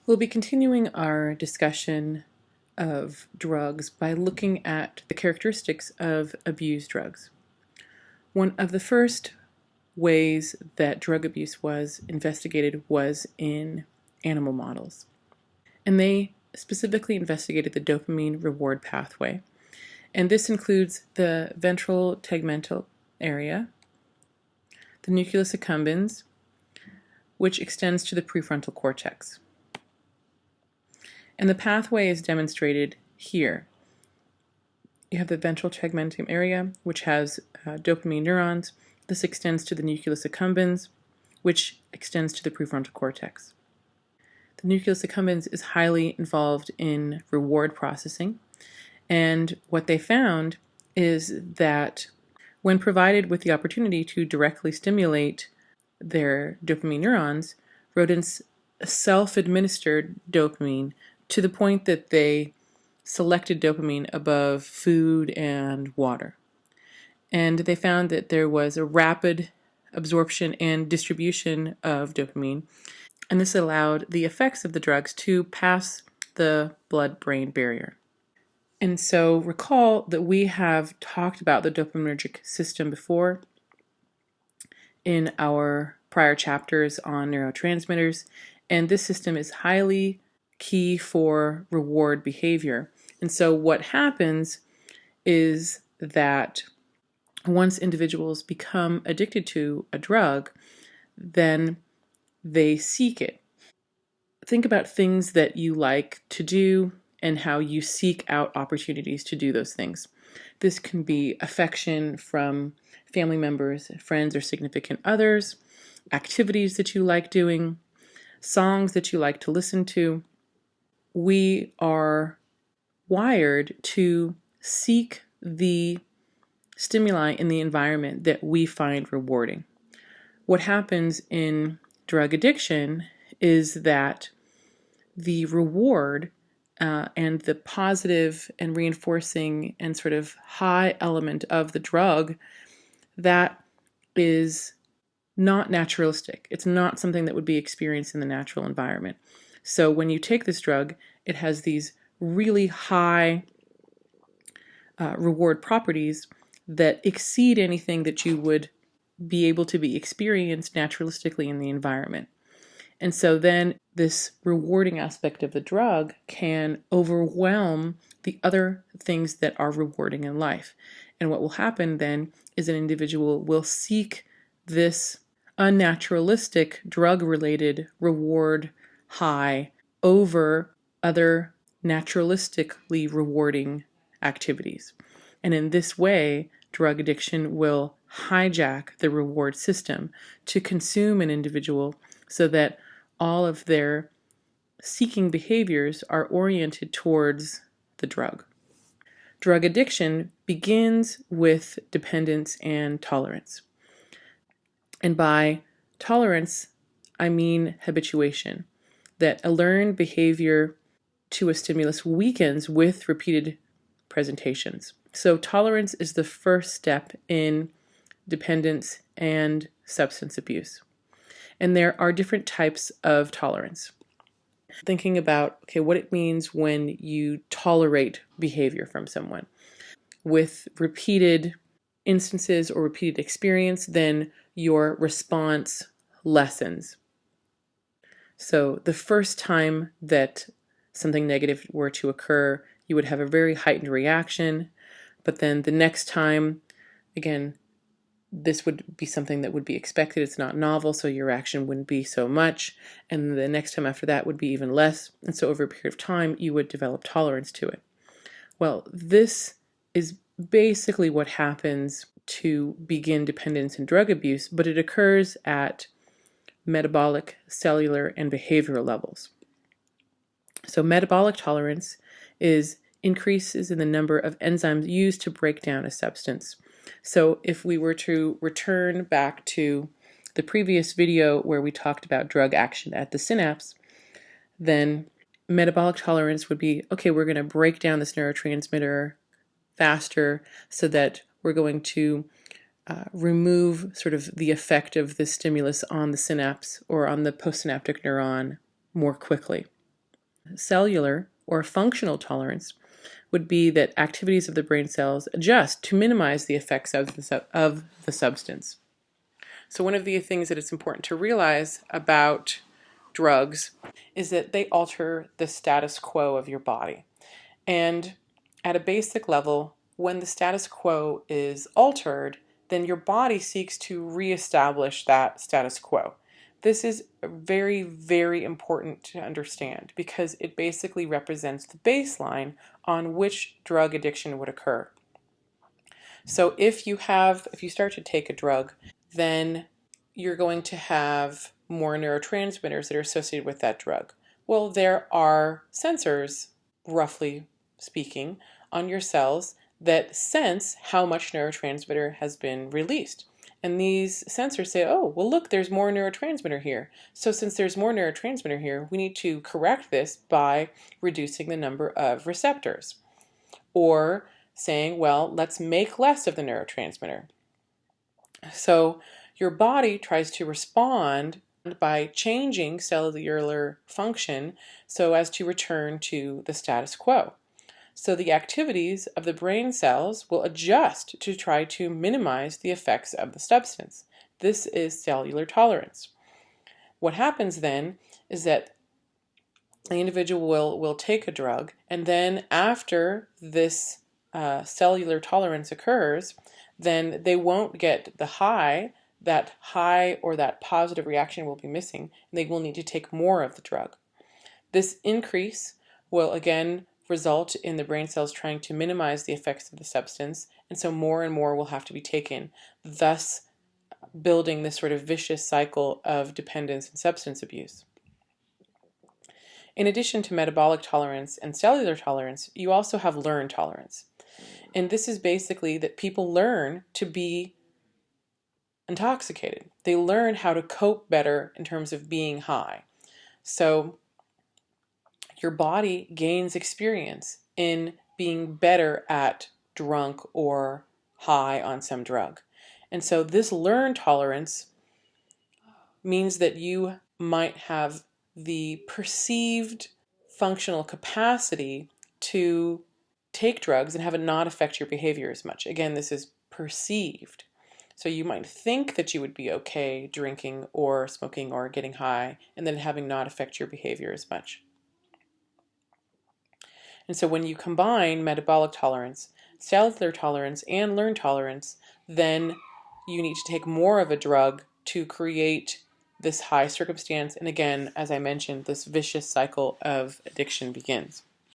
We'll be continuing our discussion of drugs by looking at the characteristics of abused drugs. One of the first ways that drug abuse was investigated was in animal models. And they specifically investigated the dopamine reward pathway. And this includes the ventral tegmental area, the nucleus accumbens, which extends to the prefrontal cortex. And the pathway is demonstrated here. You have the ventral tegmentum area, which has dopamine neurons. This extends to the nucleus accumbens, which extends to the prefrontal cortex. The nucleus accumbens is highly involved in reward processing, and what they found is that when provided with the opportunity to directly stimulate their dopamine neurons, rodents self-administered dopamine to the point that they selected dopamine above food and water. And they found that there was a rapid absorption and distribution of dopamine, and this allowed the effects of the drugs to pass the blood-brain barrier. And so recall that we have talked about the dopaminergic system before in our prior chapters on neurotransmitters, and this system is highly key for reward behavior. And so what happens is that once individuals become addicted to a drug, then they seek it. Think about things that you like to do and how you seek out opportunities to do those things. This can be affection from family members, friends, or significant others, activities that you like doing, songs that you like to listen to. We are wired to seek the stimuli in the environment that we find rewarding. What happens in drug addiction is that the reward and the positive and reinforcing and sort of high element of the drug, that is not naturalistic. It's not something that would be experienced in the natural environment. So when you take this drug, it has these really high reward properties that exceed anything that you would be able to be experienced naturalistically in the environment. And so then this rewarding aspect of the drug can overwhelm the other things that are rewarding in life. And what will happen then is an individual will seek this unnaturalistic drug-related reward high over other naturalistically rewarding activities. And in this way, drug addiction will hijack the reward system to consume an individual so that all of their seeking behaviors are oriented towards the drug. Drug addiction begins with dependence and tolerance. And by tolerance, I mean habituation, that a learned behavior to a stimulus weakens with repeated presentations. So tolerance is the first step in dependence and substance abuse. And there are different types of tolerance. Thinking about, what it means when you tolerate behavior from someone. With repeated instances or repeated experience, then your response lessens. So the first time that something negative were to occur, you would have a very heightened reaction, but then the next time, again, this would be something that would be expected. It's not novel, so your reaction wouldn't be so much. And the next time after that would be even less. And so over a period of time, you would develop tolerance to it. Well, this is basically what happens to begin dependence and drug abuse, but it occurs at metabolic, cellular, and behavioral levels. So metabolic tolerance is increases in the number of enzymes used to break down a substance. So if we were to return back to the previous video where we talked about drug action at the synapse, then metabolic tolerance would be, we're going to break down this neurotransmitter faster so that we're going to remove sort of the effect of the stimulus on the synapse or on the postsynaptic neuron more quickly. Cellular or functional tolerance would be that activities of the brain cells adjust to minimize the effects of the substance. So one of the things that it's important to realize about drugs is that they alter the status quo of your body. And at a basic level, when the status quo is altered, then your body seeks to reestablish that status quo. This is very, very important to understand because it basically represents the baseline on which drug addiction would occur. So if you start to take a drug, then you're going to have more neurotransmitters that are associated with that drug. Well, there are sensors, roughly speaking, on your cells that sense how much neurotransmitter has been released. And these sensors say, oh, well, look, there's more neurotransmitter here. So since there's more neurotransmitter here, we need to correct this by reducing the number of receptors. Or saying, well, let's make less of the neurotransmitter. So your body tries to respond by changing cellular function so as to return to the status quo. So the activities of the brain cells will adjust to try to minimize the effects of the substance. This is cellular tolerance. What happens then is that the individual will take a drug, and then after this cellular tolerance occurs, then they won't get the high. That high or that positive reaction will be missing, and they will need to take more of the drug. This increase will again result in the brain cells trying to minimize the effects of the substance, and so more and more will have to be taken, thus building this sort of vicious cycle of dependence and substance abuse. In addition to metabolic tolerance and cellular tolerance, you also have learned tolerance. And this is basically that people learn to be intoxicated. They learn how to cope better in terms of being high. So your body gains experience in being better at drunk or high on some drug. And so this learned tolerance means that you might have the perceived functional capacity to take drugs and have it not affect your behavior as much. Again, this is perceived. So you might think that you would be okay drinking or smoking or getting high and then having not affect your behavior as much. And so when you combine metabolic tolerance, cellular tolerance, and learned tolerance, then you need to take more of a drug to create this high circumstance. And again, as I mentioned, this vicious cycle of addiction begins.